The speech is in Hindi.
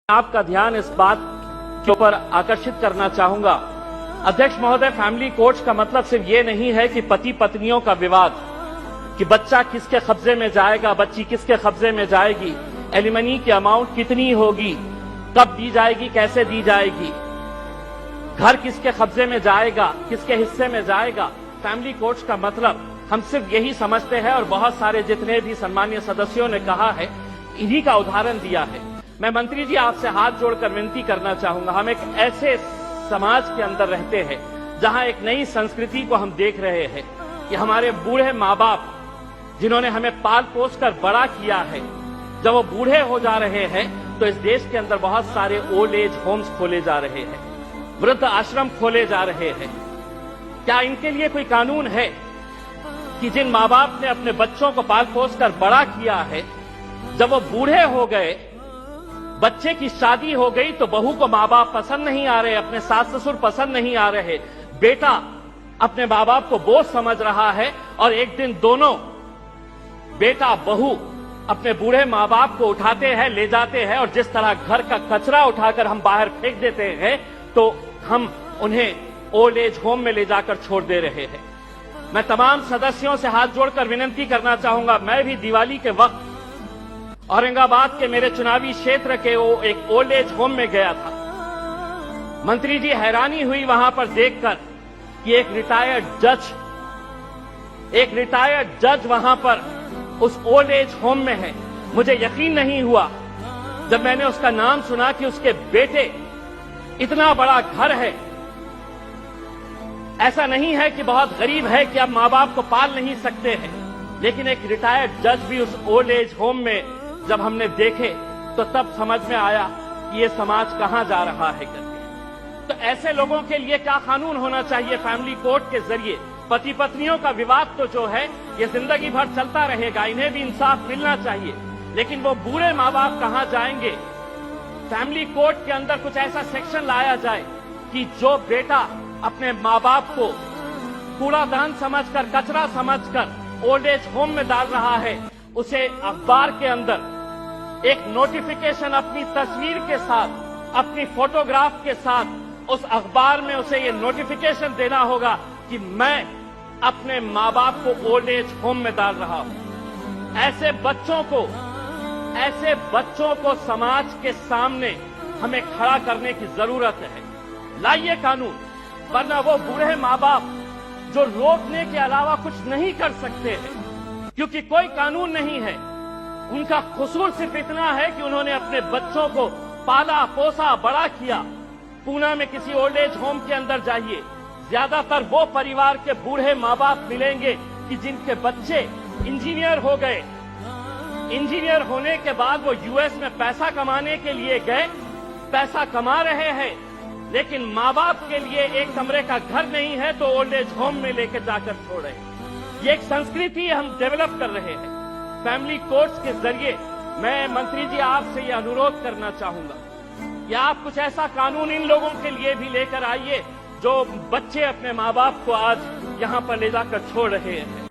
आपका ध्यान इस बात के ऊपर आकर्षित करना चाहूंगा। अध्यक्ष महोदय, फैमिली कोर्ट्स का मतलब सिर्फ ये नहीं है कि पति पत्नियों का विवाद, कि बच्चा किसके कब्जे में जाएगा, बच्ची किसके कब्जे में जाएगी, एलिमनी की अमाउंट कितनी होगी, कब दी जाएगी, कैसे दी जाएगी, घर किसके कब्जे में जाएगा, किसके हिस्से में जाएगा। फैमिली कोर्ट्स का मतलब हम सिर्फ यही समझते हैं और बहुत सारे जितने भी सम्मानीय सदस्यों ने कहा है, इन्हीं का उदाहरण दिया है। मैं मंत्री जी आपसे हाथ जोड़कर विनती करना चाहूंगा, हम एक ऐसे समाज के अंदर रहते हैं जहां एक नई संस्कृति को हम देख रहे हैं कि हमारे बूढ़े माँ बाप जिन्होंने हमें पाल पोस कर बड़ा किया है, जब वो बूढ़े हो जा रहे हैं तो इस देश के अंदर बहुत सारे ओल्ड एज होम्स खोले जा रहे हैं, वृद्ध आश्रम खोले जा रहे हैं। क्या इनके लिए कोई कानून है कि जिन माँ बाप ने अपने बच्चों को पाल पोस कर बड़ा किया है, जब वो बूढ़े हो गए, बच्चे की शादी हो गई तो बहू को माँ बाप पसंद नहीं आ रहे, अपने सास ससुर पसंद नहीं आ रहे, बेटा अपने माँ बाप को बोझ समझ रहा है और एक दिन दोनों बेटा बहू अपने बूढ़े माँ बाप को उठाते हैं, ले जाते हैं और जिस तरह घर का कचरा उठाकर हम बाहर फेंक देते हैं तो हम उन्हें ओल्ड एज होम में ले जाकर छोड़ दे रहे हैं। मैं तमाम सदस्यों से हाथ जोड़कर विनती करना चाहूंगा, मैं भी दिवाली के वक्त औरंगाबाद के मेरे चुनावी क्षेत्र के वो एक ओल्ड एज होम में गया था। मंत्री जी, हैरानी हुई वहां पर देखकर कि एक रिटायर्ड जज वहां पर उस ओल्ड एज होम में है। मुझे यकीन नहीं हुआ जब मैंने उसका नाम सुना कि उसके बेटे, इतना बड़ा घर है, ऐसा नहीं है कि बहुत गरीब है कि अब माँ बाप को पाल नहीं सकते हैं, लेकिन एक रिटायर्ड जज भी उस ओल्ड एज होम में जब हमने देखे तो तब समझ में आया कि ये समाज कहां जा रहा है करके। तो ऐसे लोगों के लिए क्या कानून होना चाहिए? फैमिली कोर्ट के जरिए पति पत्नियों का विवाद तो जो है ये जिंदगी भर चलता रहेगा, इन्हें भी इंसाफ मिलना चाहिए, लेकिन वो बूढ़े माँ बाप कहां जाएंगे? फैमिली कोर्ट के अंदर कुछ ऐसा सेक्शन लाया जाए कि जो बेटा अपने माँ बाप को कूड़ादान समझकर, कचरा समझकर ओल्ड एज होम में डाल रहा है, उसे अखबार के अंदर एक नोटिफिकेशन अपनी तस्वीर के साथ, अपनी फोटोग्राफ के साथ उस अखबार में उसे ये नोटिफिकेशन देना होगा कि मैं अपने माँ बाप को ओल्ड एज होम में डाल रहा हूं। ऐसे बच्चों को समाज के सामने हमें खड़ा करने की जरूरत है। लाइए कानून, वरना वो बूढ़े माँ बाप जो रोकने के अलावा कुछ नहीं कर सकते हैं, क्योंकि कोई कानून नहीं है। उनका कसूर सिर्फ इतना है कि उन्होंने अपने बच्चों को पाला पोसा बड़ा किया। पूना में किसी ओल्ड एज होम के अंदर जाइए, ज्यादातर वो परिवार के बूढ़े माँ बाप मिलेंगे कि जिनके बच्चे इंजीनियर हो गए। इंजीनियर होने के बाद वो यूएस में पैसा कमाने के लिए गए, पैसा कमा रहे हैं, लेकिन माँ बाप के लिए एक कमरे का घर नहीं है तो ओल्ड एज होम में लेकर जाकर छोड़ रहे हैं। ये एक संस्कृति हम डेवलप कर रहे हैं। फैमिली कोर्ट्स के जरिए मैं मंत्री जी आपसे ये अनुरोध करना चाहूंगा कि आप कुछ ऐसा कानून इन लोगों के लिए भी लेकर आइए जो बच्चे अपने माँ बाप को आज यहाँ पर ले जाकर छोड़ रहे हैं।